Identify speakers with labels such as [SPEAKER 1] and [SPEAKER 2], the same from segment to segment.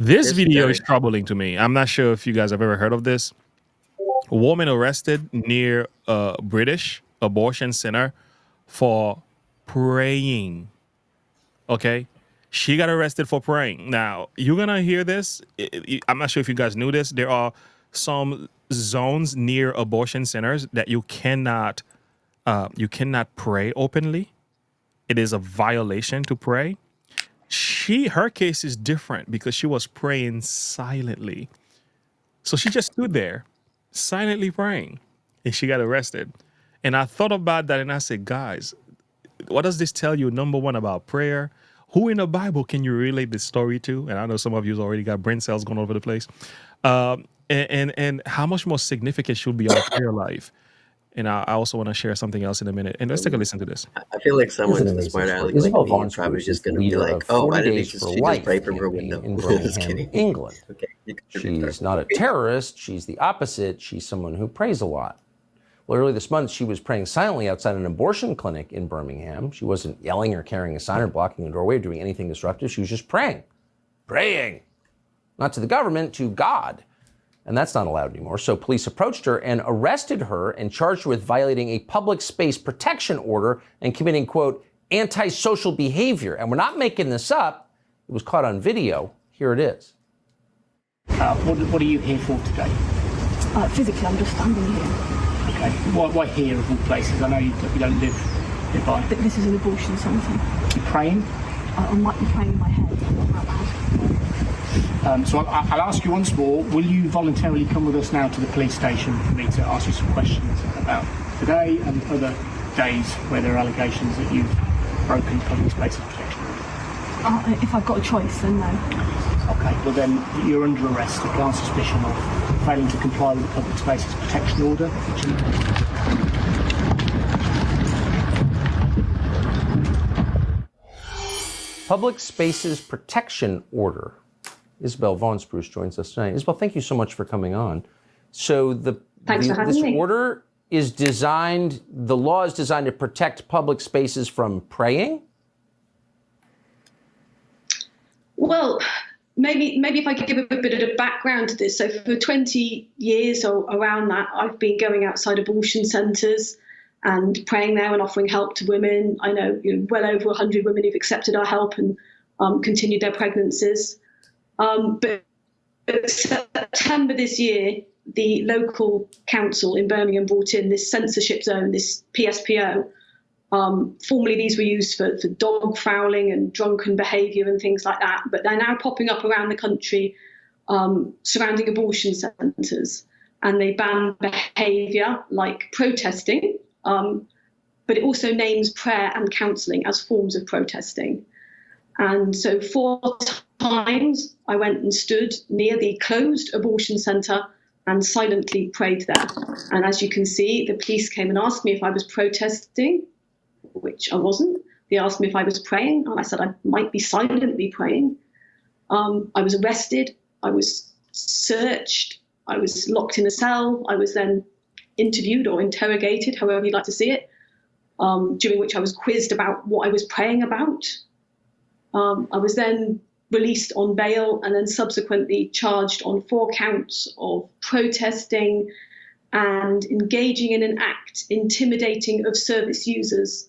[SPEAKER 1] This
[SPEAKER 2] It's
[SPEAKER 1] video
[SPEAKER 2] very
[SPEAKER 1] is troubling to me. I'm not sure if you guys have ever heard of this. A woman arrested near a British abortion center for praying. Okay. She got arrested for praying. Now, you're going to hear this. I'm not sure if you guys knew this. There are some zones near abortion centers that you cannot pray openly. It is a violation to pray. Her case is different because she was praying silently. So she just stood there silently praying and she got arrested. And I thought about that and I said, guys, what does this tell you? Number one, about prayer. Who in the Bible can you relate this story to? And I know some of you's already got brain cells going all over the place. And how much more significant should be our prayer life? And I also want to share something else in a minute. And let's take a listen to this.
[SPEAKER 2] I feel like someone
[SPEAKER 3] Isn't it
[SPEAKER 2] smart
[SPEAKER 3] amazing?
[SPEAKER 2] aleck like
[SPEAKER 3] Isabel
[SPEAKER 2] me is
[SPEAKER 3] Vaughan
[SPEAKER 2] probably
[SPEAKER 3] Spruce
[SPEAKER 2] just
[SPEAKER 3] is the
[SPEAKER 2] going to be
[SPEAKER 3] leader
[SPEAKER 2] like,
[SPEAKER 3] of
[SPEAKER 2] oh,
[SPEAKER 3] 40
[SPEAKER 2] why didn't
[SPEAKER 3] Days
[SPEAKER 2] she
[SPEAKER 3] for
[SPEAKER 2] just
[SPEAKER 3] Life
[SPEAKER 2] pray from her
[SPEAKER 3] campaign
[SPEAKER 2] window?
[SPEAKER 3] in
[SPEAKER 2] Just
[SPEAKER 3] Birmingham,
[SPEAKER 2] kidding.
[SPEAKER 3] England.
[SPEAKER 2] Okay, you can
[SPEAKER 3] She's not a terrorist. She's the opposite. She's someone who prays a lot. Well, earlier this month, she was praying silently outside an abortion clinic in Birmingham. She wasn't yelling or carrying a sign or blocking a doorway or doing anything disruptive. She was just praying. Praying. Not to the government, to God. And that's not allowed anymore. So police approached her and arrested her and charged her with violating a public space protection order and committing, quote, antisocial behavior. And we're not making this up. It was caught on video. Here it is.
[SPEAKER 4] What are you here for today?
[SPEAKER 5] Physically, I'm just standing here.
[SPEAKER 4] Okay. Why here of all places? I know you don't live nearby.
[SPEAKER 5] This is an abortion centre.
[SPEAKER 4] You praying?
[SPEAKER 5] I might be praying in my head, not out loud.
[SPEAKER 4] So I'll ask you once more, will you voluntarily come with us now to the police station for me to ask you some questions about today and other days where there are allegations that you've broken public spaces protection?
[SPEAKER 5] If I've got a choice, then no.
[SPEAKER 4] Okay, well then you're under arrest on suspicion of failing to comply with the public spaces protection order.
[SPEAKER 3] Public Spaces Protection Order. Isabel Vaughan Spruce joins us tonight. Isabel, thank you so much for coming on. So this order is designed, the law is designed to protect public spaces from praying?
[SPEAKER 6] Well, maybe if I could give a bit of background to this. So for 20 years or around that, I've been going outside abortion centres and praying there and offering help to women. I know, well over 100 women who've accepted our help and continued their pregnancies. But in September this year, the local council in Birmingham brought in this censorship zone, this PSPO. Formerly, these were used for dog fouling and drunken behaviour and things like that. But they're now popping up around the country surrounding abortion centres. And they ban behaviour like protesting. But it also names prayer and counselling as forms of protesting. And so 4 times I went and stood near the closed abortion centre and silently prayed there. And as you can see, the police came and asked me if I was protesting, which I wasn't. They asked me if I was praying, and I said I might be silently praying. I was arrested. I was searched. I was locked in a cell. I was then interviewed or interrogated, however you'd like to see it, during which I was quizzed about what I was praying about. I was then released on bail and then subsequently charged on 4 counts of protesting and engaging in an act intimidating of service users.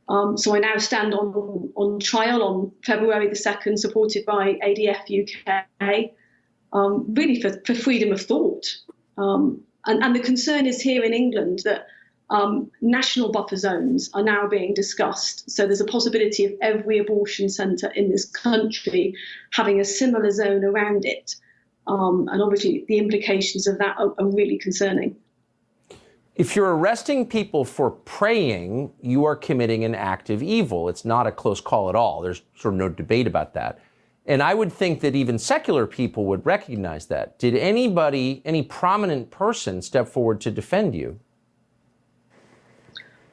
[SPEAKER 6] So I now stand on trial on February the 2nd, supported by ADF UK, really for freedom of thought. And the concern is here in England that national buffer zones are now being discussed. So there's a possibility of every abortion centre in this country having a similar zone around it. And obviously the implications of that are really concerning.
[SPEAKER 3] If you're arresting people for praying, you are committing an act of evil. It's not a close call at all. There's sort of no debate about that. And I would think that even secular people would recognize that. Did anybody, any prominent person, step forward to defend you?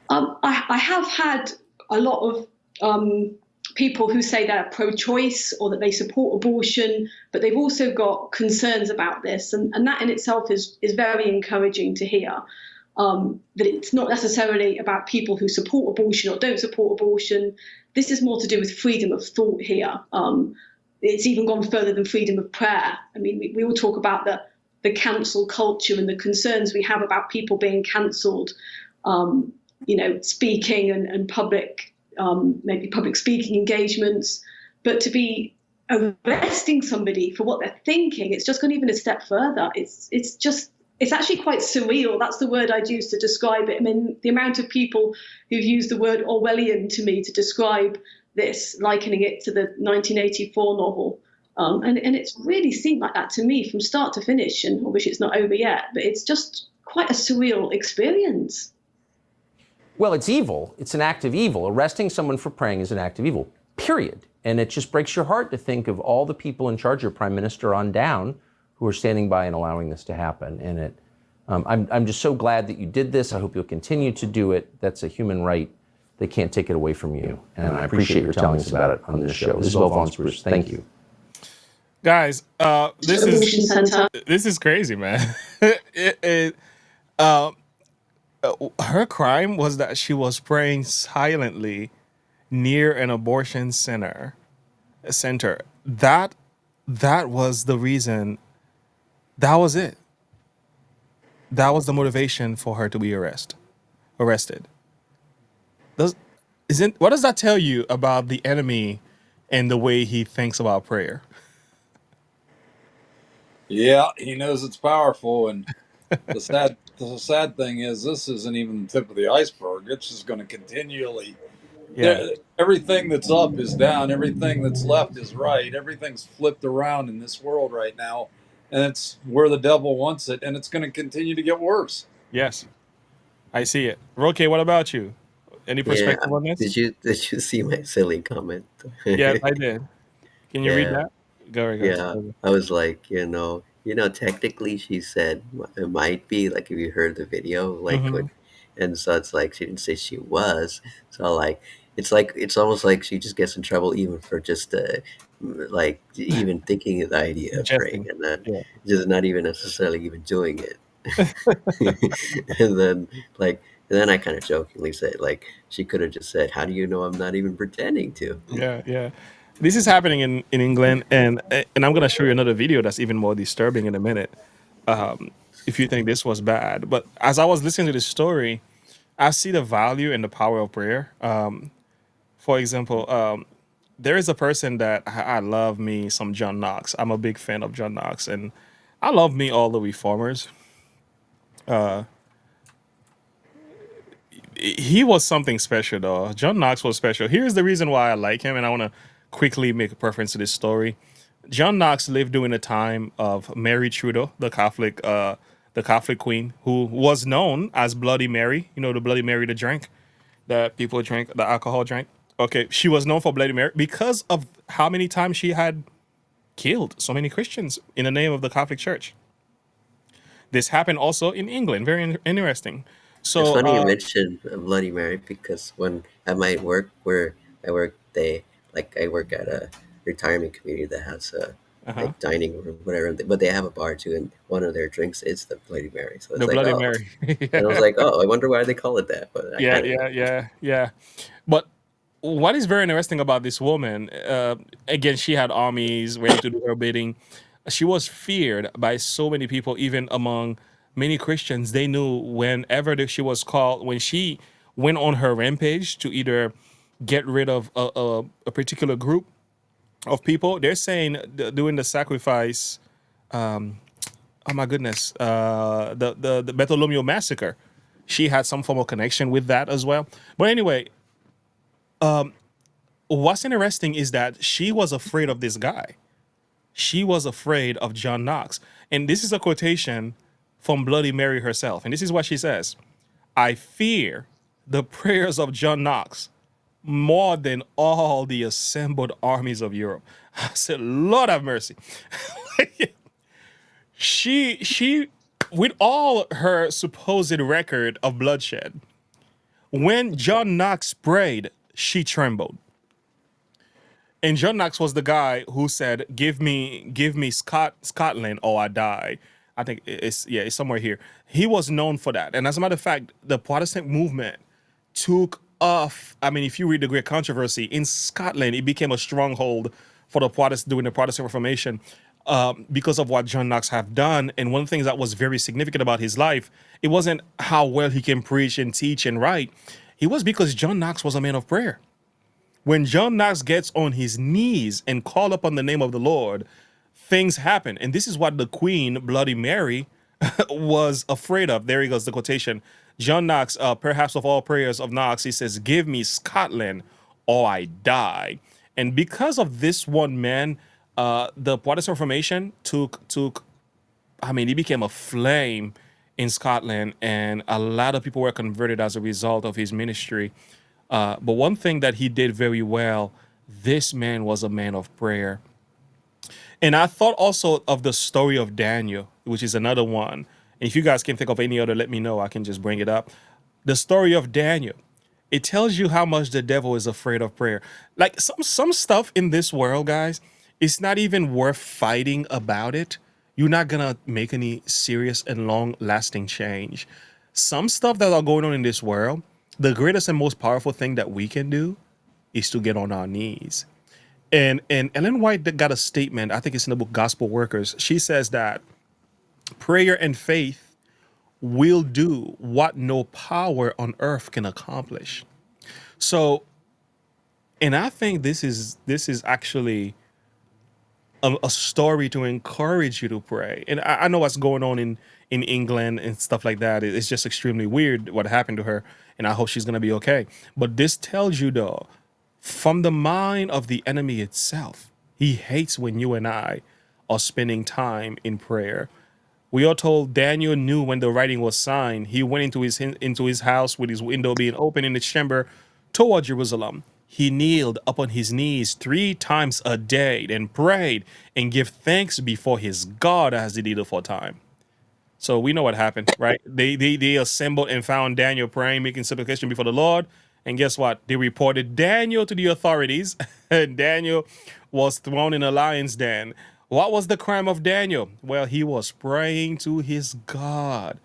[SPEAKER 6] I have had a lot of people who say they're pro-choice or that they support abortion, but they've also got concerns about this. And that in itself is very encouraging to hear. That it's not necessarily about people who support abortion or don't support abortion. This is more to do with freedom of thought here. it's even gone further than freedom of prayer. I mean, we all talk about the cancel culture and the concerns we have about people being cancelled, speaking and public, maybe public speaking engagements. But to be arresting somebody for what they're thinking, it's just gone even a step further. It's actually quite surreal. That's the word I'd use to describe it. I mean, the amount of people who've used the word Orwellian to me to describe this, likening it to the 1984 novel. And it's really seemed like that to me from start to finish. And I wish it's not over yet, but it's just quite a surreal experience.
[SPEAKER 3] Well, it's evil. It's an act of evil. Arresting someone for praying is an act of evil, period. And it just breaks your heart to think of all the people in charge, your prime minister on down, who are standing by and allowing this to happen. And I'm just so glad that you did this. I hope you'll continue to do it. That's a human right. They can't take it away from you. And I appreciate your telling us about it on this show. This is Will Vaughn's Bruce. Thank you.
[SPEAKER 1] Guys, this is crazy, man. Her crime was that she was praying silently near an abortion center. That was the reason. That was it. That was the motivation for her to be arrested. What does that tell you about the enemy and the way he thinks about prayer?
[SPEAKER 2] Yeah, he knows it's powerful, and the sad thing is this isn't even the tip of the iceberg. It's just going to continually.
[SPEAKER 1] Yeah.
[SPEAKER 2] Everything that's up is down. Everything that's left is right. Everything's flipped around in this world right now, and it's where the devil wants it, and it's going to continue to get worse.
[SPEAKER 1] Yes, I see it. Roque, what about you? Any perspective on this?
[SPEAKER 7] Did you see my silly comment?
[SPEAKER 1] Yes, I did. Can you read that? Go.
[SPEAKER 7] Yeah, I was like, technically she said it might be like if you heard the video, like and so it's like she didn't say she was. So like it's almost like she just gets in trouble even for just like even thinking of the idea of praying and then just not even necessarily even doing it. and then I kind of jokingly said, like, she could have just said, "How do you know I'm not even pretending to?"
[SPEAKER 1] Yeah. This is happening in England, and I'm gonna show you another video that's even more disturbing in a minute. If you think this was bad, but as I was listening to this story, I see the value and the power of prayer. For example, there is a person that I love me some John Knox. I'm a big fan of John Knox, and I love me all the reformers. He was something special, though. John Knox was special. Here's the reason why I like him, and I want to quickly make a reference to this story. John Knox lived during the time of Mary Trudeau, the Catholic queen, who was known as Bloody Mary. You know, the Bloody Mary, the drink that people drank, the alcohol drink. Okay, she was known for Bloody Mary because of how many times she had killed so many Christians in the name of the Catholic Church. This happened also in England. Very interesting. So
[SPEAKER 7] it's funny you mentioned Bloody Mary because when at my work where I work, I work at a retirement community that has like dining room, whatever, but they have a bar too, and one of their drinks is the Bloody Mary. So it's
[SPEAKER 1] the
[SPEAKER 7] like,
[SPEAKER 1] Bloody Mary.
[SPEAKER 7] And I was like, oh, I wonder why they call it that. But
[SPEAKER 1] Yeah. But what is very interesting about this woman? Again, she had armies ready to do her bidding. She was feared by so many people, even among many Christians. They knew whenever she was called, when she went on her rampage to either get rid of a particular group of people, they're saying doing the sacrifice. Oh my goodness, the Bartholomew massacre. She had some form of connection with that as well. But anyway, what's interesting is that she was afraid of this guy. She was afraid of John Knox. And this is a quotation from Bloody Mary herself. And this is what she says: "I fear the prayers of John Knox more than all the assembled armies of Europe." I said, Lord have mercy. She, with all her supposed record of bloodshed, when John Knox prayed, she trembled. And John Knox was the guy who said, give me Scotland or I die. I think it's somewhere here. He was known for that. And as a matter of fact, the Protestant movement took off. I mean, if you read the Great Controversy, in Scotland, it became a stronghold for the Protestant during the Protestant Reformation, because of what John Knox have done. And one of the things that was very significant about his life, it wasn't how well he can preach and teach and write. It was because John Knox was a man of prayer. When John Knox gets on his knees and call upon the name of the Lord, things happen. And this is what the Queen, Bloody Mary, was afraid of. There he goes, the quotation. John Knox, perhaps of all prayers of Knox, he says, "Give me Scotland or I die." And because of this one man, the Protestant Reformation took. I mean, he became a flame in Scotland, and a lot of people were converted as a result of his ministry. But one thing that he did very well, this man was a man of prayer. And I thought also of the story of Daniel, which is another one. And if you guys can think of any other, let me know. I can just bring it up. The story of Daniel. It tells you how much the devil is afraid of prayer. Like some stuff in this world, guys, it's not even worth fighting about it. You're not gonna make any serious and long lasting change. Some stuff that are going on in this world, the greatest and most powerful thing that we can do is to get on our knees. And Ellen White got a statement, I think it's in the book Gospel Workers. She says that prayer and faith will do what no power on earth can accomplish. So, and I think this is actually a story to encourage you to pray. And I know what's going on in England and stuff like that. It's just extremely weird what happened to her, and I hope she's gonna be okay. But this tells you though, from the mind of the enemy itself, he hates when you and I are spending time in prayer. We are told Daniel knew when the writing was signed. He went into his house with his window being open in his chamber toward Jerusalem. He kneeled upon his knees 3 times a day and prayed and give thanks before his God as he did aforetime. So we know what happened, right? They assembled and found Daniel praying, making supplication before the Lord. And guess what? They reported Daniel to the authorities, and Daniel was thrown in a lion's den. What was the crime of Daniel? Well, he was praying to his God.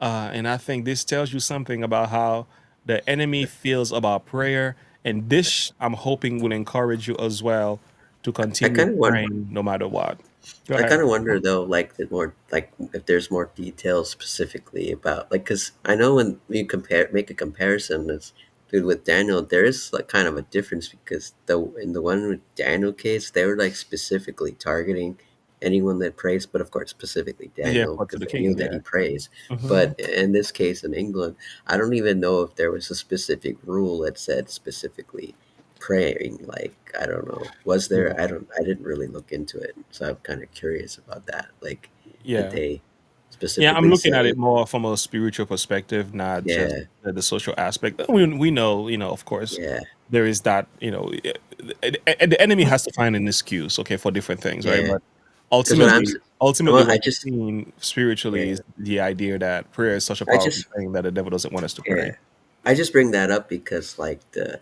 [SPEAKER 1] And I think this tells you something about how the enemy feels about prayer. And this, I'm hoping, will encourage you as well to
[SPEAKER 7] I
[SPEAKER 1] continue
[SPEAKER 7] kind of want
[SPEAKER 1] praying no matter what. Go
[SPEAKER 7] I
[SPEAKER 1] ahead.
[SPEAKER 7] kind of wonder though, like the more like if there's more details specifically about like because I know when you compare make a comparison, it's dude with Daniel, there is like kind of a difference because the in the one with Daniel case, they were like specifically targeting anyone that prays, but of course specifically
[SPEAKER 1] Yeah,
[SPEAKER 7] Daniel
[SPEAKER 1] but to
[SPEAKER 7] because
[SPEAKER 1] the
[SPEAKER 7] they knew
[SPEAKER 1] king,
[SPEAKER 7] that he
[SPEAKER 1] yeah.
[SPEAKER 7] prays.
[SPEAKER 1] Mhm.
[SPEAKER 7] But in this case in England, I don't even know if there was a specific rule that said specifically praying, like I don't know, was there?
[SPEAKER 1] Yeah.
[SPEAKER 7] I didn't really look into it, so I'm kind of curious about that, like did
[SPEAKER 1] Yeah.
[SPEAKER 7] they
[SPEAKER 1] Yeah, I'm
[SPEAKER 7] specifically
[SPEAKER 1] looking at
[SPEAKER 7] say?
[SPEAKER 1] it more from a spiritual perspective, not just
[SPEAKER 7] Yeah,
[SPEAKER 1] the social aspect. We know, of course,
[SPEAKER 7] yeah,
[SPEAKER 1] there is that, the enemy has to find an excuse, okay, for different things, right?
[SPEAKER 7] yeah,
[SPEAKER 1] But
[SPEAKER 7] because what I'm
[SPEAKER 1] ultimately, ultimately,
[SPEAKER 7] well,
[SPEAKER 1] what we're seeing spiritually
[SPEAKER 7] yeah,
[SPEAKER 1] is the idea that prayer is such a
[SPEAKER 7] I
[SPEAKER 1] powerful
[SPEAKER 7] just
[SPEAKER 1] thing that the devil doesn't want us to
[SPEAKER 7] yeah,
[SPEAKER 1] pray.
[SPEAKER 7] I just bring that up because like the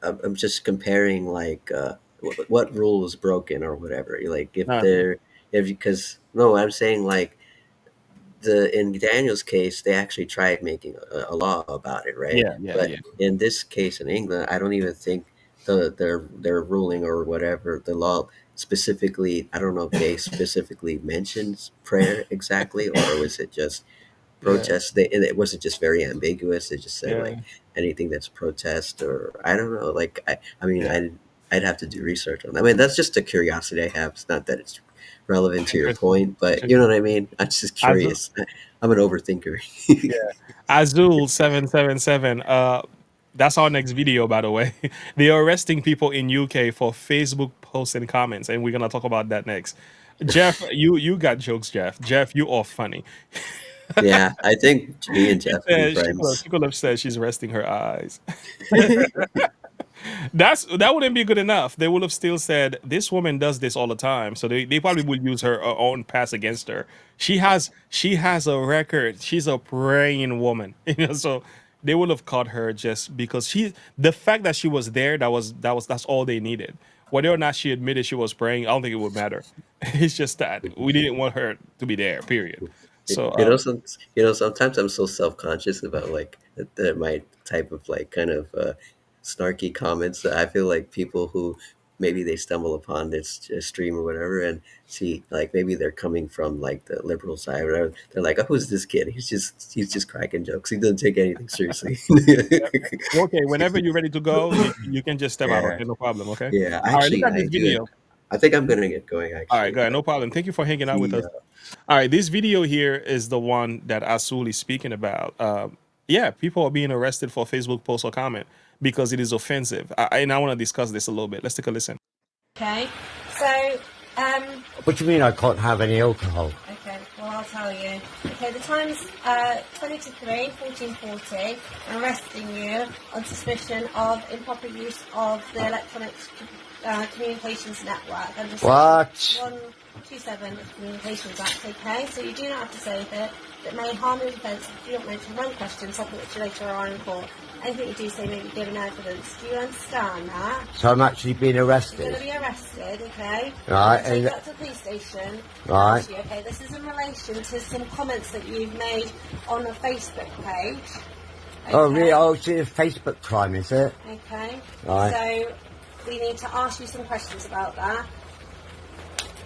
[SPEAKER 7] I'm just comparing like what rule was broken or whatever, like if
[SPEAKER 1] Uh-huh.
[SPEAKER 7] there if because no, I'm saying like the in Daniel's case, they actually tried making a law about it, right?
[SPEAKER 1] Yeah, yeah,
[SPEAKER 7] But
[SPEAKER 1] yeah,
[SPEAKER 7] in this case in England, I don't even think their ruling or whatever the law specifically. I don't know if they specifically mentions prayer exactly, or was it just
[SPEAKER 1] yeah,
[SPEAKER 7] protest? And it wasn't just very ambiguous. They just said
[SPEAKER 1] yeah,
[SPEAKER 7] like anything that's protest or I don't know. Like I mean,
[SPEAKER 1] yeah.
[SPEAKER 7] I'd have to do research on that. I mean, that's just a curiosity I have. It's not that it's relevant to your
[SPEAKER 1] Interesting.
[SPEAKER 7] point, but you know what
[SPEAKER 1] Interesting.
[SPEAKER 7] I mean. I'm just
[SPEAKER 1] As
[SPEAKER 7] curious. I'm an overthinker.
[SPEAKER 1] Yeah. Azul777. That's our next video, by the way. They are arresting people in UK for Facebook posts and comments, and we're gonna talk about that next. Jeff, you got jokes, Jeff. Jeff, you are funny.
[SPEAKER 7] Yeah, I think me and Jeff could be friends.
[SPEAKER 1] She could have said she's resting her eyes. That wouldn't be good enough. They would have still said this woman does this all the time. So they probably would use her own past against her. She has a record. She's a praying woman. So they would have caught her just because the fact that she was there, that's all they needed. Whether or not she admitted she was praying, I don't think it would matter. It's just that we didn't want her to be there, period. So
[SPEAKER 7] Sometimes I'm so self conscious about like my type of like kind of snarky comments that I feel like people who maybe they stumble upon this stream or whatever and see like maybe they're coming from like the liberal side or whatever. They're like, oh, who's this kid? He's just cracking jokes. He doesn't take anything seriously.
[SPEAKER 1] Okay, whenever you're ready to go, you can just step out.
[SPEAKER 7] Yeah,
[SPEAKER 1] Okay, no problem. Okay.
[SPEAKER 7] yeah.
[SPEAKER 1] All right, look
[SPEAKER 7] Actually,
[SPEAKER 1] at
[SPEAKER 7] I
[SPEAKER 1] this
[SPEAKER 7] do.
[SPEAKER 1] video.
[SPEAKER 7] I think I'm gonna get going.
[SPEAKER 1] All right,
[SPEAKER 7] Actually,
[SPEAKER 1] go ahead. No problem. Thank you for hanging out with us.
[SPEAKER 7] the
[SPEAKER 1] All right, this video here is the one that Asul is speaking about. Yeah, people are being arrested for Facebook post or comment because it is offensive. And I want to discuss this a little bit. Let's take a listen.
[SPEAKER 8] Okay, so,
[SPEAKER 9] What do you mean I can't have any alcohol?
[SPEAKER 8] okay, well, I'll tell you. Okay, the time's 20 to 3, 14:40. I'm arresting you on suspicion of improper use of the electronic communications network. And just
[SPEAKER 9] What?
[SPEAKER 8] 127 of the Communications Act, okay? So you do not have to say that may harm or offence if you do not mention one question, something which you later are in court. Anything you do say may be given evidence. Do you understand that?
[SPEAKER 9] So I'm actually being
[SPEAKER 8] You're going
[SPEAKER 9] arrested.
[SPEAKER 8] to be arrested, okay?
[SPEAKER 9] Right,
[SPEAKER 8] Take
[SPEAKER 9] and-
[SPEAKER 8] you up to the police station.
[SPEAKER 9] Right.
[SPEAKER 8] Ask you, okay, this is in relation to some comments that you've made on a Facebook page. Okay?
[SPEAKER 9] Oh, really? Oh, it's a Facebook crime, is it?
[SPEAKER 8] Okay.
[SPEAKER 9] Right.
[SPEAKER 8] So we need to ask you some questions about that.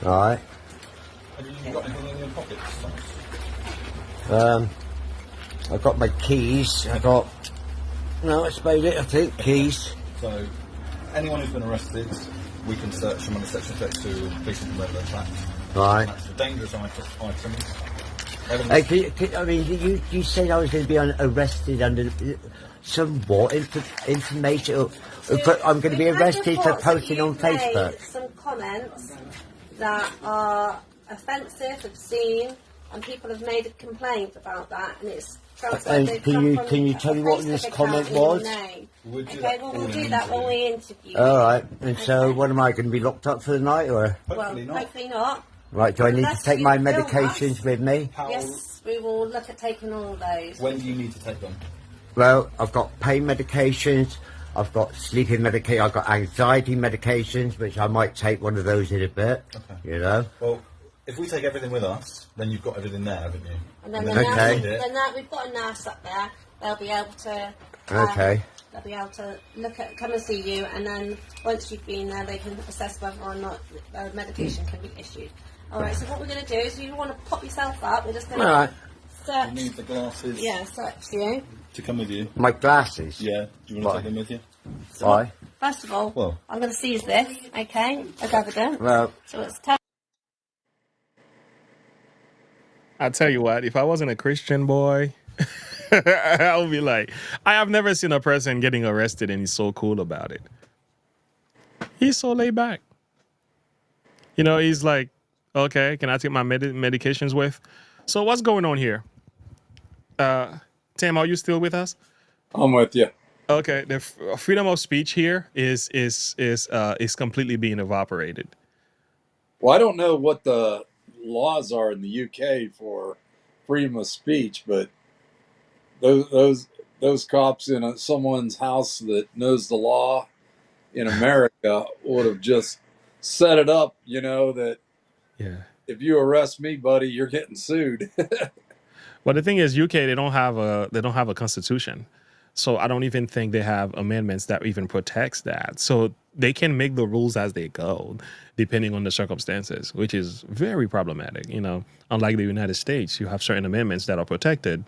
[SPEAKER 9] Right.
[SPEAKER 10] Have you got anything in your pockets?
[SPEAKER 9] I've got my keys. No, that's about it, I think. Keys.
[SPEAKER 10] So, anyone who's been arrested, we can search them under Section 32 of Police and Regular Tracks.
[SPEAKER 9] Right.
[SPEAKER 10] That's for dangerous items.
[SPEAKER 9] Hey, you said I was going to be arrested under some what information? I'm going to be
[SPEAKER 8] We've had
[SPEAKER 9] arrested for
[SPEAKER 8] reports that
[SPEAKER 9] posting on
[SPEAKER 8] you've made
[SPEAKER 9] Facebook.
[SPEAKER 8] some comments that are offensive, obscene, and people have made a complaint about that, and it's
[SPEAKER 9] And
[SPEAKER 8] they've
[SPEAKER 9] can
[SPEAKER 8] come
[SPEAKER 9] you-
[SPEAKER 8] from
[SPEAKER 9] can you tell me what
[SPEAKER 8] a
[SPEAKER 9] this
[SPEAKER 8] Facebook
[SPEAKER 9] comment
[SPEAKER 8] account in your
[SPEAKER 9] was?
[SPEAKER 8] name.
[SPEAKER 10] We'll do
[SPEAKER 8] Okay,
[SPEAKER 10] that
[SPEAKER 8] well,
[SPEAKER 10] all
[SPEAKER 8] we'll
[SPEAKER 10] in
[SPEAKER 8] do
[SPEAKER 10] an
[SPEAKER 8] that when
[SPEAKER 10] interview.
[SPEAKER 8] we interview you.
[SPEAKER 9] All right. And so,
[SPEAKER 8] Okay.
[SPEAKER 9] what am I going to be locked up for the night, or?
[SPEAKER 10] Hopefully not.
[SPEAKER 8] Hopefully not.
[SPEAKER 9] Right, do I need to
[SPEAKER 8] Unless
[SPEAKER 9] take
[SPEAKER 8] you
[SPEAKER 9] my
[SPEAKER 8] film us.
[SPEAKER 9] medications with me?
[SPEAKER 10] How,
[SPEAKER 8] Yes, we will look at taking all those.
[SPEAKER 10] When do you need to take them?
[SPEAKER 9] Well, I've got pain medications, I've got sleeping medication, I've got anxiety medications, which I might take one of those in a bit,
[SPEAKER 10] Okay.
[SPEAKER 9] you know?
[SPEAKER 10] Well, if we take everything with us, then you've got everything there, haven't you?
[SPEAKER 8] And then
[SPEAKER 9] Okay.
[SPEAKER 8] we've got a nurse up there. They'll be able to.
[SPEAKER 9] Okay.
[SPEAKER 8] They'll be able to come and see you, and then once you've been there, they can assess whether or not medication can be issued. All right. So what we're going to do is, if you want to pop yourself up, we're just going
[SPEAKER 9] All right.
[SPEAKER 8] to
[SPEAKER 10] You
[SPEAKER 8] search.
[SPEAKER 10] need the glasses
[SPEAKER 8] Search you.
[SPEAKER 10] to come with you.
[SPEAKER 9] My glasses.
[SPEAKER 10] Yeah. Do you want
[SPEAKER 9] Why?
[SPEAKER 10] to take them with you?
[SPEAKER 9] Why?
[SPEAKER 8] First of all,
[SPEAKER 10] Well-
[SPEAKER 8] I'm going to seize this, okay, as evidence.
[SPEAKER 9] Well,
[SPEAKER 8] So it's
[SPEAKER 1] I tell you what, if I wasn't a Christian boy, I would be like, I have never seen a person getting arrested and he's so cool about it. He's so laid back. You know, he's like, okay, can I take my medications with? So what's going on here? Tim, are you still with us?
[SPEAKER 2] I'm with you.
[SPEAKER 1] Okay, the freedom of speech here is completely being evaporated.
[SPEAKER 2] Well, I don't know what the laws are in the UK for freedom of speech, but those cops in someone's house that knows the law in America would have just set it up, that
[SPEAKER 1] Yeah.
[SPEAKER 2] if you arrest me, buddy, you're getting sued.
[SPEAKER 1] But the thing is, UK they don't have a constitution, so I don't even think they have amendments that even protects that. So they can make the rules as they go, depending on the circumstances, which is very problematic. Unlike the United States, you have certain amendments that are protected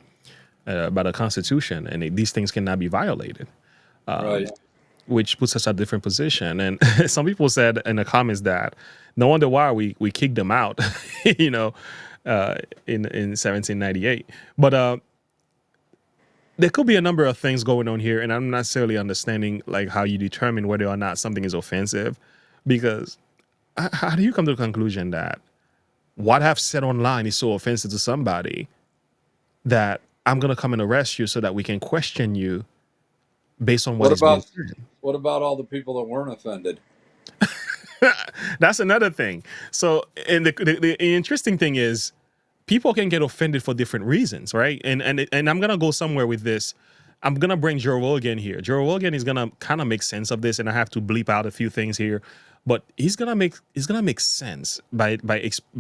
[SPEAKER 1] by the Constitution, and these things cannot be violated.
[SPEAKER 2] Right.
[SPEAKER 1] Which puts us at a different position. And some people said in the comments that no wonder why we kicked them out, in 1798. But there could be a number of things going on here, and I'm not necessarily understanding like how you determine whether or not something is offensive, because how do you come to the conclusion that what I've said online is so offensive to somebody that I'm gonna come and arrest you so that we can question you based on what is being said?
[SPEAKER 2] What about all the people that weren't offended?
[SPEAKER 1] That's another thing. So, and the interesting thing is, people can get offended for different reasons, right? And I'm gonna go somewhere with this. I'm gonna bring Joe Rogan here. Joe Rogan is gonna kind of make sense of this, and I have to bleep out a few things here, but he's gonna make sense by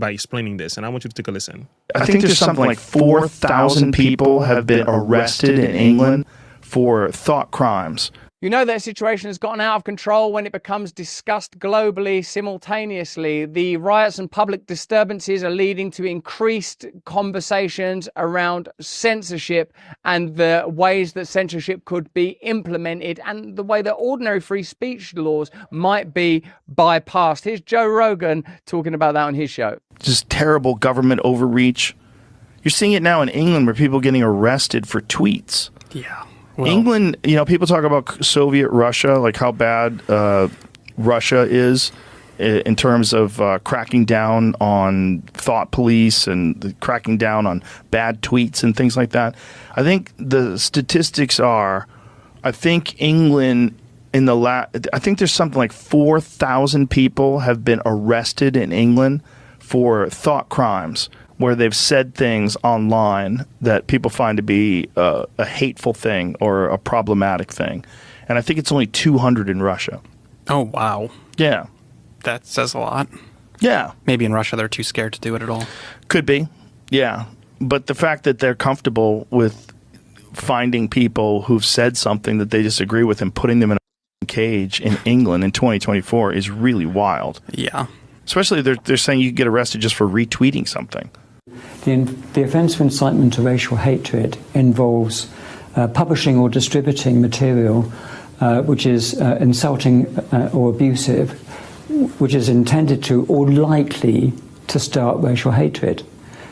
[SPEAKER 1] explaining this. And I want you to take a listen.
[SPEAKER 11] I think there's something like 4,000 people have been arrested in England for thought crimes. You know that a situation has gotten out of control when it becomes discussed globally simultaneously. The riots and public disturbances are leading to increased conversations around censorship and the ways that censorship could be implemented and the way that ordinary free speech laws might be bypassed. Here's Joe Rogan talking about that on his show.
[SPEAKER 12] Just terrible government overreach. You're seeing it now in England where people are getting arrested for tweets.
[SPEAKER 13] Yeah.
[SPEAKER 12] Well, England, people talk about Soviet Russia, like how bad Russia is in terms of cracking down on thought police and cracking down on bad tweets and things like that. I think the statistics are, I think England I think there's something like 4,000 people have been arrested in England for thought crimes, where they've said things online that people find to be a hateful thing or a problematic thing. And I think it's only 200 in Russia.
[SPEAKER 13] Oh, wow.
[SPEAKER 12] Yeah.
[SPEAKER 13] That says a lot.
[SPEAKER 12] Yeah.
[SPEAKER 13] Maybe in Russia they're too scared to do it at all.
[SPEAKER 12] Could be. Yeah. But the fact that they're comfortable with finding people who've said something that they disagree with and putting them in a cage in England in 2024 is really wild.
[SPEAKER 13] Yeah.
[SPEAKER 12] Especially they're saying you can get arrested just for retweeting something.
[SPEAKER 14] The offence of incitement to racial hatred involves publishing or distributing material which is insulting or abusive, which is intended to or likely to start racial hatred.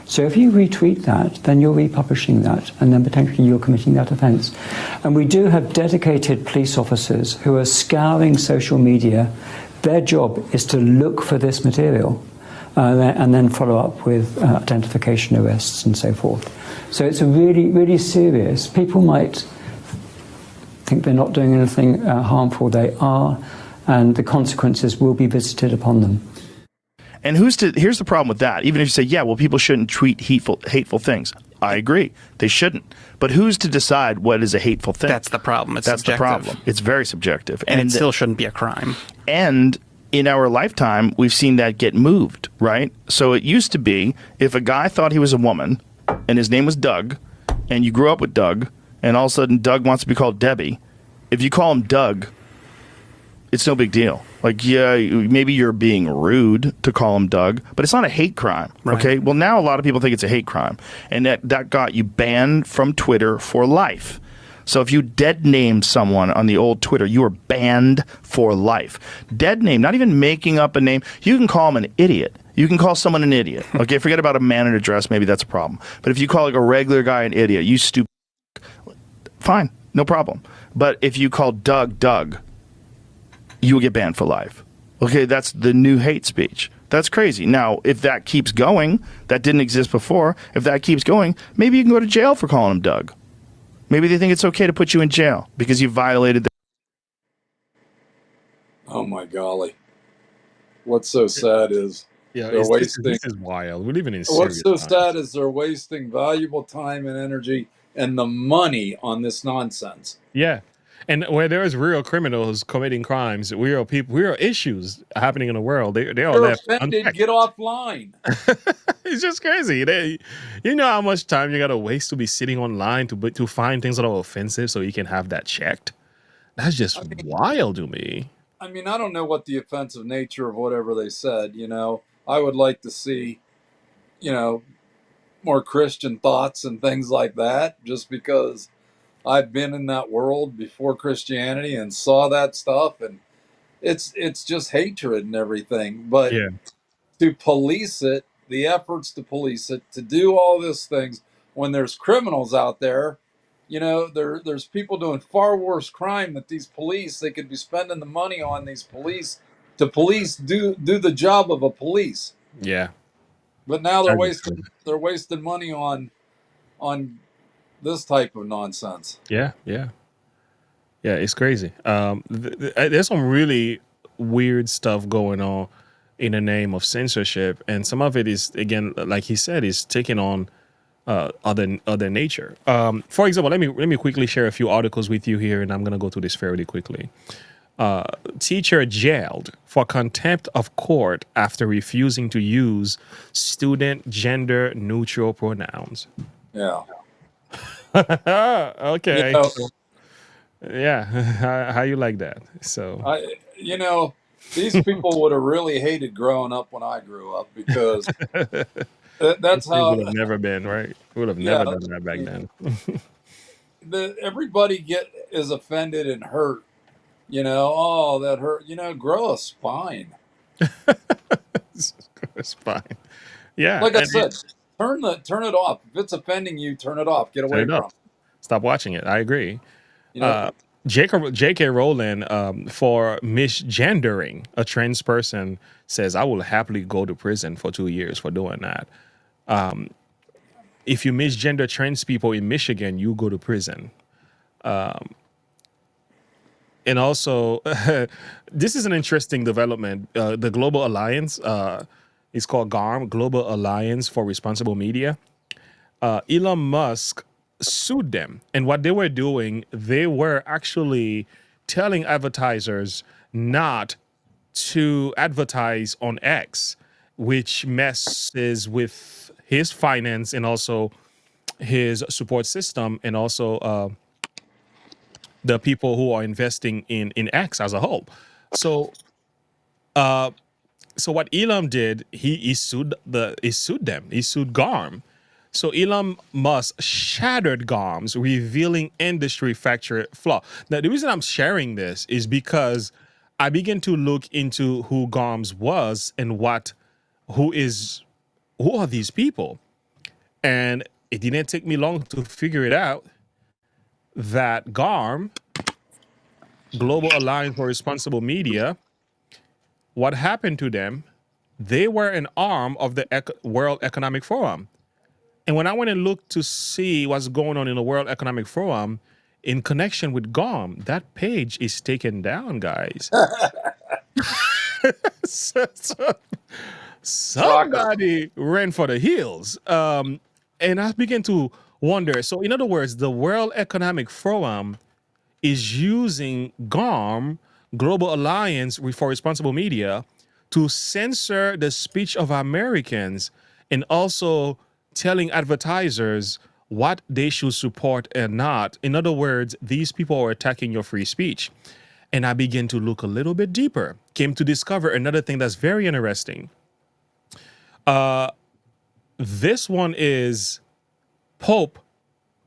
[SPEAKER 14] So if you retweet that, then you're republishing that, and then potentially you're committing that offence. And we do have dedicated police officers who are scouring social media. Their job is to look for this material and then follow up with identification arrests and so forth. So it's a really, really serious. People might think they're not doing anything harmful. They are, and the consequences will be visited upon them.
[SPEAKER 12] And here's the problem with that. Even if you say, yeah, well, people shouldn't tweet hateful things. I agree. They shouldn't. But who's to decide what is a hateful thing?
[SPEAKER 13] That's the problem. It's
[SPEAKER 12] That's
[SPEAKER 13] subjective.
[SPEAKER 12] the problem. It's very subjective.
[SPEAKER 13] And it still shouldn't be a crime.
[SPEAKER 12] And in our lifetime, we've seen that get moved, right? So it used to be if a guy thought he was a woman and his name was Doug, and you grew up with Doug, and all of a sudden Doug wants to be called Debbie, if you call him Doug, it's no big deal. Like, yeah, maybe you're being rude to call him Doug, but it's not a hate crime,
[SPEAKER 13] right.
[SPEAKER 12] Okay? Well, now a lot of people think it's a hate crime, and that got you banned from Twitter for life. So if you dead name someone on the old Twitter, you are banned for life. Dead name, not even making up a name. You can call them an idiot. You can call someone an idiot. Okay, forget about a man in a dress. Maybe that's a problem. But if you call like a regular guy an idiot, you stupid, fine, no problem. But if you call Doug, you will get banned for life. Okay, that's the new hate speech. That's crazy. Now, if that keeps going, that didn't exist before. If that keeps going, maybe you can go to jail for calling him Doug. Maybe they think it's okay to put you in jail because you violated the...
[SPEAKER 2] Oh my golly. What's so sad is they're wasting...
[SPEAKER 1] This is wild. We're living in
[SPEAKER 2] What's so
[SPEAKER 1] times.
[SPEAKER 2] sad is they're wasting valuable time and energy and the money on this nonsense.
[SPEAKER 1] Yeah. And where there is real criminals committing crimes, real people, real issues happening in the world, they all
[SPEAKER 2] You're
[SPEAKER 1] left
[SPEAKER 2] offended,
[SPEAKER 1] unchecked.
[SPEAKER 2] get offline.
[SPEAKER 1] It's just crazy. You know how much time you got to waste to be sitting online to find things that are offensive so you can have that checked? That's just wild to me.
[SPEAKER 2] I mean, I don't know what the offensive nature of whatever they said, I would like to see, more Christian thoughts and things like that, just because I've been in that world before Christianity and saw that stuff, and it's just hatred and everything. But
[SPEAKER 1] Yeah.
[SPEAKER 2] to police it, the efforts to police it, to do all these things when there's criminals out there, there's people doing far worse crime that these police, they could be spending the money on these police to do the job of a police.
[SPEAKER 1] Yeah.
[SPEAKER 2] But now they're wasting money on this type of nonsense.
[SPEAKER 1] Yeah. It's crazy. There's some really weird stuff going on in the name of censorship, and some of it is, again, like he said, is taking on other nature. For example, let me quickly share a few articles with you here, and I'm gonna go through this fairly quickly. Teacher jailed for contempt of court after refusing to use student gender neutral pronouns.
[SPEAKER 2] Yeah.
[SPEAKER 1] Okay. Yeah, how you like that? So
[SPEAKER 2] You know, these people would have really hated growing up when I grew up because that's
[SPEAKER 1] things
[SPEAKER 2] how.
[SPEAKER 1] would have never been right. Would have
[SPEAKER 2] Yeah,
[SPEAKER 1] never done that back then.
[SPEAKER 2] everybody is offended and hurt. You know, oh, that hurt. You know, grow a spine.
[SPEAKER 1] It's fine. Yeah,
[SPEAKER 2] Like I said, turn it off. If it's offending you, turn it off. Get
[SPEAKER 1] turn
[SPEAKER 2] away
[SPEAKER 1] it up.
[SPEAKER 2] from it.
[SPEAKER 1] Stop watching it. I agree.
[SPEAKER 2] You know,
[SPEAKER 1] uh, J.K. Rowling, for misgendering a trans person, says, I will happily go to prison for 2 years for doing that. If you misgender trans people in Michigan, you go to prison. And also, this is an interesting development. The Global Alliance is called GARM, Global Alliance for Responsible Media. Elon Musk sued them. And what they were doing, they were actually telling advertisers not to advertise on X, which messes with his finance and also his support system, and also the people who are investing in X as a whole. So uh, so what Elon did, he sued them. He sued GARM. So Elon Musk shattered GARMs, revealing industry factor flaw. Now the reason I'm sharing this is because I began to look into who GARMs was and who are these people, and it didn't take me long to figure it out that GARM, Global Alliance for Responsible Media, what happened to them? They were an arm of the World Economic Forum. And when I went and looked to see what's going on in the World Economic Forum in connection with GOM, that page is taken down, guys. So
[SPEAKER 2] shocker.
[SPEAKER 1] somebody ran for the hills. And I began to wonder. So, in other words, the World Economic Forum is using GARM, Global Alliance for Responsible Media, to censor the speech of Americans and also telling advertisers what they should support and not. In other words, these people are attacking your free speech. And I began to look a little bit deeper, came to discover another thing that's very interesting. This one is Pope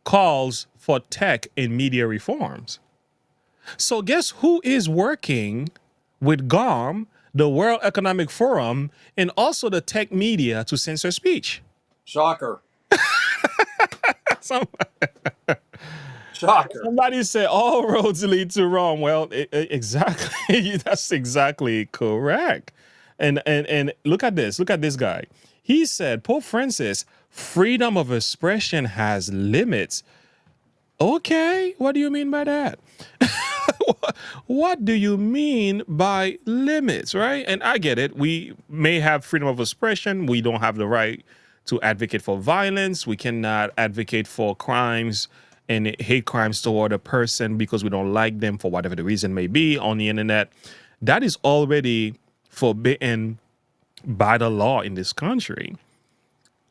[SPEAKER 1] calls for tech and media reforms. So guess who is working with GARM, the World Economic Forum, and also the tech media to censor speech?
[SPEAKER 2] Shocker.
[SPEAKER 1] Some,
[SPEAKER 2] Shocker.
[SPEAKER 1] somebody said all roads lead to Rome. Well, exactly. That's exactly correct. And look at this. Look at this guy. He said, Pope Francis, freedom of expression has limits. Okay, what do you mean by that? What do you mean by limits, right? And I get it. We may have freedom of expression. We don't have the right to advocate for violence. We cannot advocate for crimes and hate crimes toward a person because we don't like them for whatever the reason may be on the internet. That is already forbidden by the law in this country.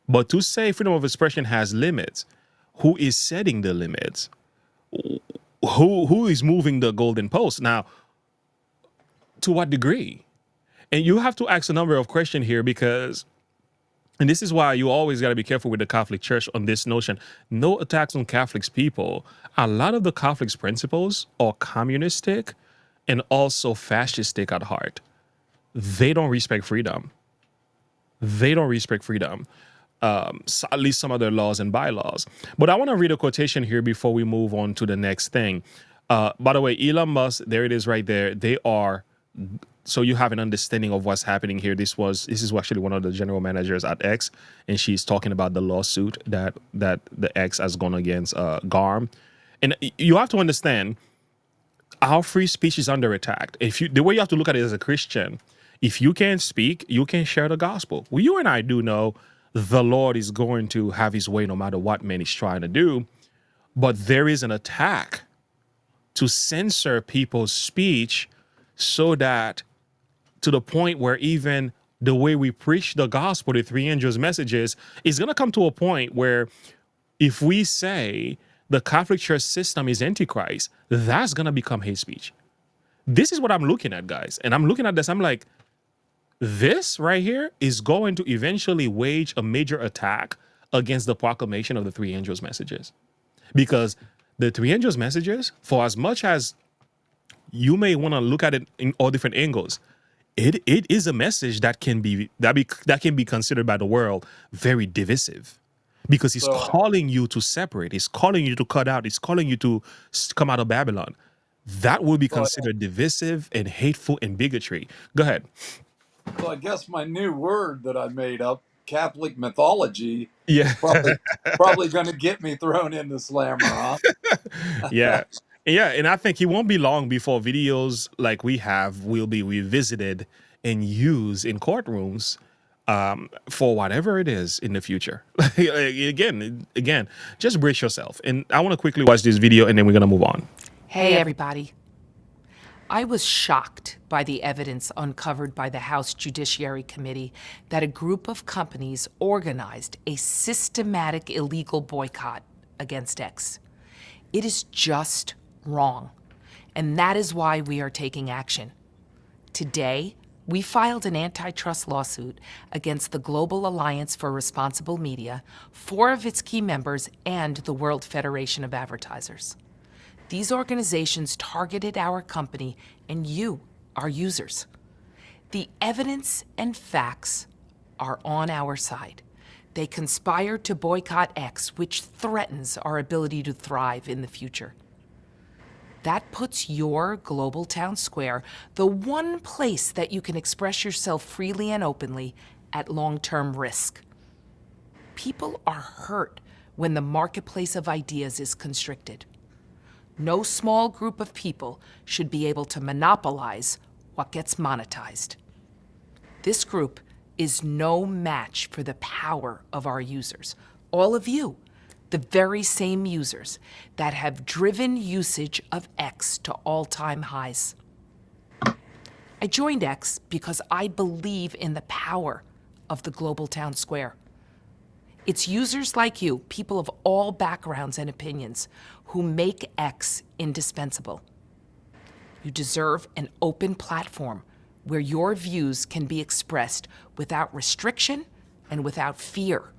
[SPEAKER 1] But to say freedom of expression has limits, who is setting the limits? Who is moving the golden post? Now, to what degree? And you have to ask a number of questions here because, and this is why you always got to be careful with the Catholic Church on this notion. No attacks on Catholics people. A lot of the Catholics' principles are communistic and also fascistic at heart. They don't respect freedom. They don't respect freedom. At least some of their laws and bylaws. But I want to read a quotation here before we move on to the next thing. By the way, Elon Musk, there it is right there. They are, so you have an understanding of what's happening here. This is actually one of the general managers at X, and she's talking about the lawsuit that the X has gone against GARM. And you have to understand, our free speech is under attack. The way you have to look at it as a Christian, if you can't speak, you can share the gospel. Well, you and I do know the Lord is going to have his way no matter what man is trying to do. But there is an attack to censor people's speech so that to the point where even the way we preach the gospel, the three angels' messages, is going to come to a point where if we say the Catholic Church system is antichrist, that's gonna become hate speech. This is what I'm looking at, guys. And I'm looking at this, I'm like, this right here is going to eventually wage a major attack against the proclamation of the three angels' messages. Because the three angels' messages, for as much as you may want to look at it in all different angles, it is a message that can be considered by the world very divisive, because he's
[SPEAKER 2] So,
[SPEAKER 1] calling you to separate, he's calling you to cut out, he's calling you to come out of Babylon. That will be
[SPEAKER 2] so,
[SPEAKER 1] considered divisive and hateful and bigotry. Go ahead.
[SPEAKER 2] so I guess my new word that I made up, Catholic mythology,
[SPEAKER 1] Yeah.
[SPEAKER 2] is probably going to get me thrown in the slammer, huh?
[SPEAKER 1] Yeah. Yeah, and I think it won't be long before videos like we have will be revisited and used in courtrooms for whatever it is in the future. Again, just brace yourself. And I want to quickly watch this video and then we're going to move on.
[SPEAKER 15] Hey, everybody. I was shocked by the evidence uncovered by the House Judiciary Committee that a group of companies organized a systematic illegal boycott against X. It is just wrong, and that is why we are taking action. Today, we filed an antitrust lawsuit against the Global Alliance for Responsible Media, 4 of its key members, and the World Federation of Advertisers. These organizations targeted our company and you, our users. The evidence and facts are on our side. They conspired to boycott X, which threatens our ability to thrive in the future. That puts your global town square, the one place that you can express yourself freely and openly, at long-term risk. People are hurt when the marketplace of ideas is constricted. No small group of people should be able to monopolize what gets monetized. This group is no match for the power of our users. All of you, the very same users that have driven usage of X to all-time highs. I joined X because I believe in the power of the global town square. It's users like you, people of all backgrounds and opinions, who make X indispensable. You deserve an open platform where your views can be expressed without restriction and without fear.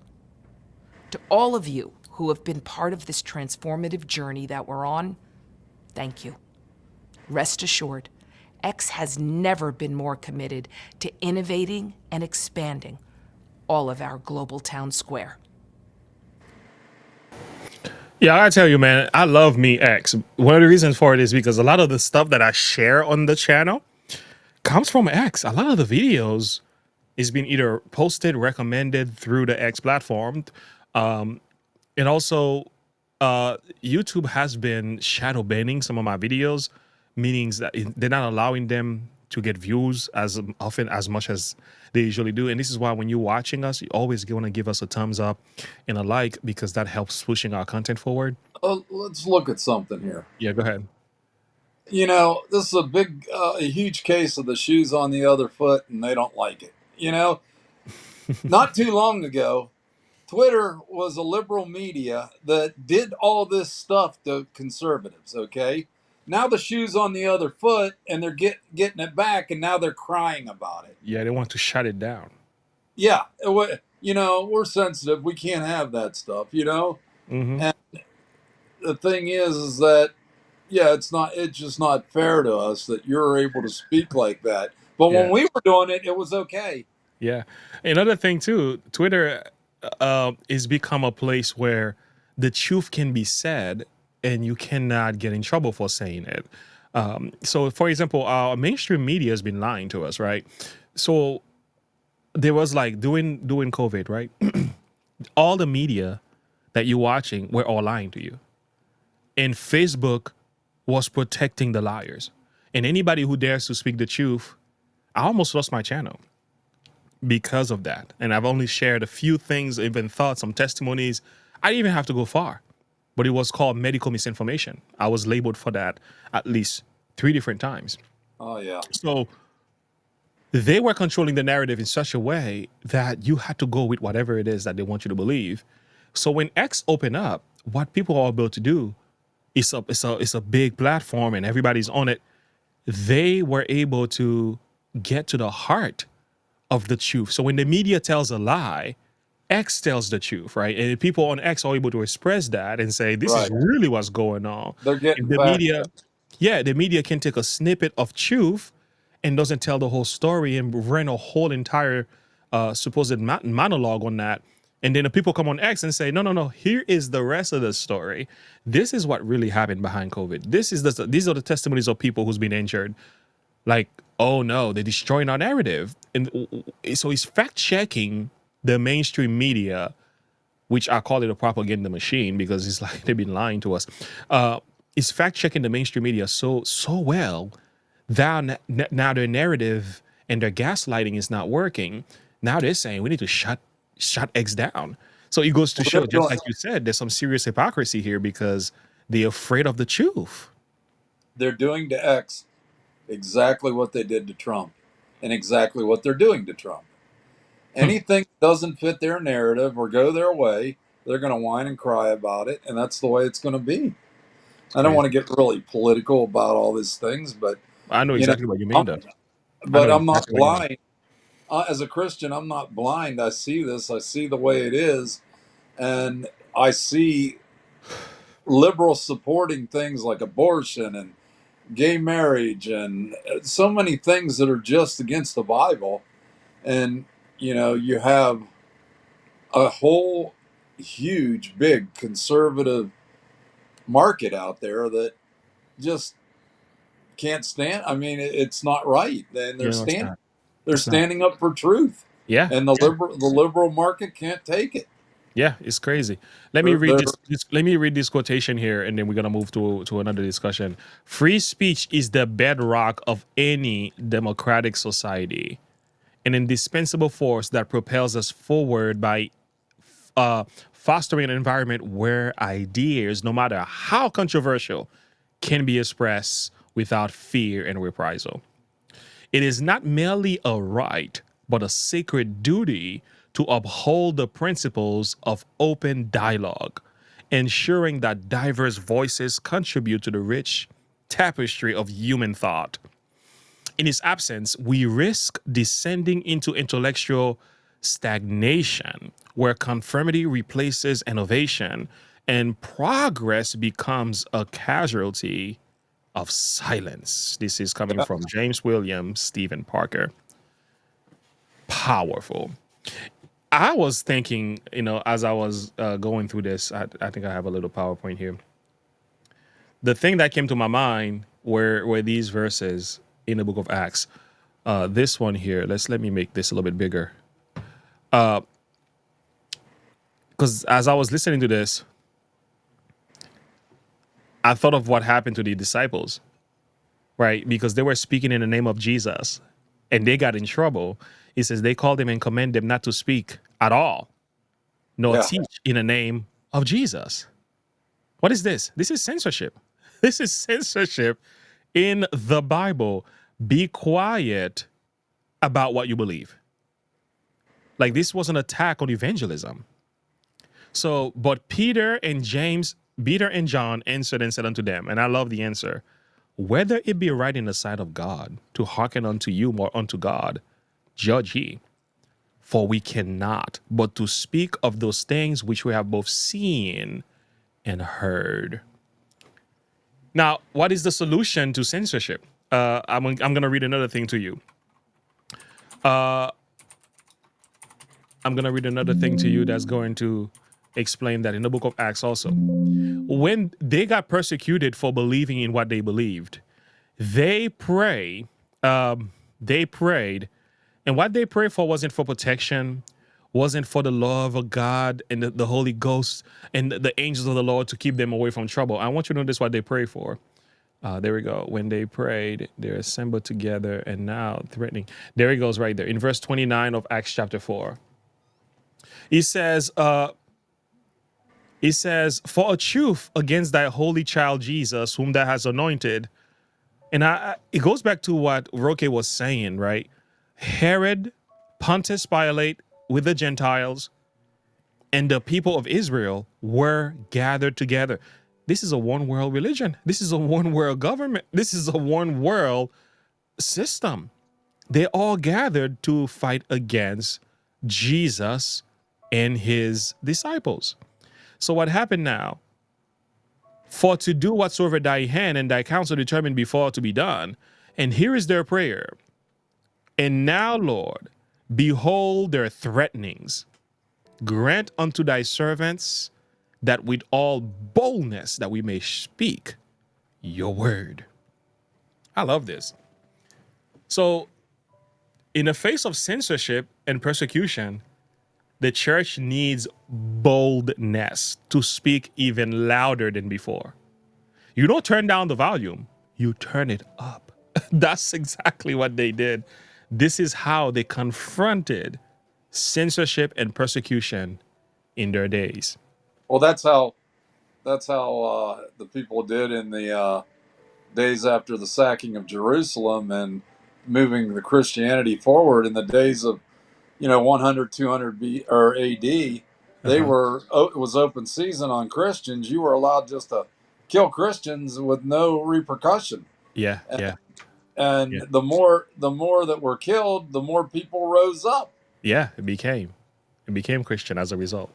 [SPEAKER 15] To all of you who have been part of this transformative journey that we're on, thank you. Rest assured, X has never been more committed to innovating and expanding all of our global town square.
[SPEAKER 1] Yeah, I gotta tell you, man, I love me X. One of the reasons for it is because a lot of the stuff that I share on the channel comes from X. A lot of the videos is being either posted, recommended through the X platform. And also, YouTube has been shadow banning some of my videos, meaning that they're not allowing them to get views as often as much as they usually do. And this is why when you're watching us, you always want to give us a thumbs up and a like, because that helps pushing our content forward.
[SPEAKER 2] Let's look at something here.
[SPEAKER 1] Yeah, go ahead.
[SPEAKER 2] You know, this is a huge case of the shoes on the other foot, and they don't like it. You know, not too long ago, Twitter was a liberal media that did all this stuff to conservatives, okay? Now the shoe's on the other foot, and they're getting it back, and now they're crying about it.
[SPEAKER 1] Yeah, they want to shut it down.
[SPEAKER 2] Yeah, you know, we're sensitive. We can't have that stuff, you know?
[SPEAKER 1] Mm-hmm.
[SPEAKER 2] And the thing is that, yeah, it's just not fair to us that you're able to speak like that. But when
[SPEAKER 1] Yeah.
[SPEAKER 2] we were doing it, it was okay.
[SPEAKER 1] Yeah. Another thing too, Twitter is become a place where the truth can be said and you cannot get in trouble for saying it. So for example, our mainstream media has been lying to us, right? So there was like during COVID, right? All the media that you're watching were all lying to you. And Facebook was protecting the liars. And anybody who dares to speak the truth, I almost lost my channel because of that. And I've only shared a few things, even thoughts, some testimonies. I didn't even have to go far, but it was called medical misinformation. I was labeled for that at least 3 different times.
[SPEAKER 2] Oh, yeah.
[SPEAKER 1] So they were controlling the narrative in such a way that you had to go with whatever it is that they want you to believe. So when X opened up, what people are able to do, it's a big platform and everybody's on it. They were able to get to the heart of the truth. So when the media tells a lie, X tells the truth, right? And people on X are able to express that and say, this is
[SPEAKER 2] Right.
[SPEAKER 1] really what's going on.
[SPEAKER 2] They're getting
[SPEAKER 1] And the
[SPEAKER 2] fact
[SPEAKER 1] media,
[SPEAKER 2] checked.
[SPEAKER 1] yeah, the media can take a snippet of truth and doesn't tell the whole story and run a whole entire supposed monologue on that. And then the people come on X and say, no, no, no, here is the rest of the story. This is what really happened behind COVID. These are the testimonies of people who's been injured. Like, oh no, they're destroying our narrative. And so he's fact checking the mainstream media, which I call it a propaganda machine because it's like they've been lying to us. Is fact checking the mainstream media so well that now their narrative and their gaslighting is not working. Now they're saying we need to shut X down. So it goes to
[SPEAKER 2] Well, they're
[SPEAKER 1] show, just
[SPEAKER 2] doing,
[SPEAKER 1] like you said, there's some serious hypocrisy here because they're afraid of the truth.
[SPEAKER 2] they're doing to X exactly what they did to Trump and exactly what they're doing to Trump. Anything that doesn't fit their narrative or go their way, they're going to whine and cry about it, and that's the way it's going to be. I don't
[SPEAKER 1] Crazy.
[SPEAKER 2] want to get really political about all these things, but
[SPEAKER 1] I know
[SPEAKER 2] you know,
[SPEAKER 1] exactly what you mean,
[SPEAKER 2] I'm,
[SPEAKER 1] though. I know
[SPEAKER 2] but I'm not
[SPEAKER 1] exactly what you mean.
[SPEAKER 2] blind. As a Christian, I'm not blind. I see this. I see the way it is, and I see liberals supporting things like abortion and gay marriage and so many things that are just against the Bible. And you have a whole huge, big conservative market out there that just can't stand. I mean, it's not right, and
[SPEAKER 1] You know, it's not.
[SPEAKER 2] they're
[SPEAKER 1] It's not.
[SPEAKER 2] standing up for truth,
[SPEAKER 1] Yeah.
[SPEAKER 2] and the liberal market can't take it.
[SPEAKER 1] Yeah, it's crazy. Let me
[SPEAKER 2] They're,
[SPEAKER 1] read
[SPEAKER 2] they're
[SPEAKER 1] this. Let me read this quotation here, and then we're gonna move to another discussion. Free speech is the bedrock of any democratic society, an indispensable force that propels us forward by fostering an environment where ideas, no matter how controversial, can be expressed without fear and reprisal. It is not merely a right, but a sacred duty to uphold the principles of open dialogue, ensuring that diverse voices contribute to the rich tapestry of human thought. In its absence, we risk descending into intellectual stagnation, where conformity replaces innovation and progress becomes a casualty of silence. This is coming from James Williams, Stephen Parker. Powerful. I was thinking, as I was going through this, I think I have a little PowerPoint here. The thing that came to my mind were these verses in the book of Acts. This one here, let me make this a little bit bigger. Because as I was listening to this, I thought of what happened to the disciples, right? Because they were speaking in the name of Jesus and they got in trouble. He says they called them and commanded them not to speak at all, nor
[SPEAKER 2] yeah.
[SPEAKER 1] teach in the name of Jesus. What is this? This is censorship. This is censorship in the Bible. Be quiet about what you believe. Like, this was an attack on evangelism. So, but Peter and John answered and said unto them, and I love the answer, whether it be right in the sight of God to hearken unto you more unto God, judge ye. For we cannot but to speak of those things which we have both seen and heard. Now, what is the solution to censorship? I'm going to read another thing to you. I'm going to read another thing to you that's going to explain that in the book of Acts also. When they got persecuted for believing in what they believed, they prayed, and what they prayed for wasn't for protection, wasn't for the love of God and the Holy Ghost and the angels of the Lord to keep them away from trouble. I want you to notice what they prayed for. There we go. When they prayed, they're assembled together and now threatening. There he goes right there. In verse 29 of Acts chapter 4. He says, for a truth against thy holy child Jesus, whom thou hast anointed. And it goes back to what Roque was saying, right? Herod, Pontius Pilate with the Gentiles, and the people of Israel were gathered together. This is a one world religion. This is a one world government. This is a one world system. They all gathered to fight against Jesus and his disciples. So what happened now? For to do whatsoever thy hand and thy counsel determined before to be done. And here is their prayer. And now, Lord, behold their threatenings. Grant unto thy servants that with all boldness that we may speak your word. I love this. So in the face of censorship and persecution, the church needs boldness to speak even louder than before. You don't turn down the volume, you turn it up. That's exactly what they did. This is how they confronted censorship and persecution in their days.
[SPEAKER 2] Well, that's how the people did in the days after the sacking of Jerusalem and moving the Christianity forward in the days of 100, 200 B or AD. They were it was open season on Christians. You were allowed just to kill Christians with no repercussion.
[SPEAKER 1] Yeah.
[SPEAKER 2] And the more that were killed, the more people rose up.
[SPEAKER 1] Yeah, it became Christian as a result.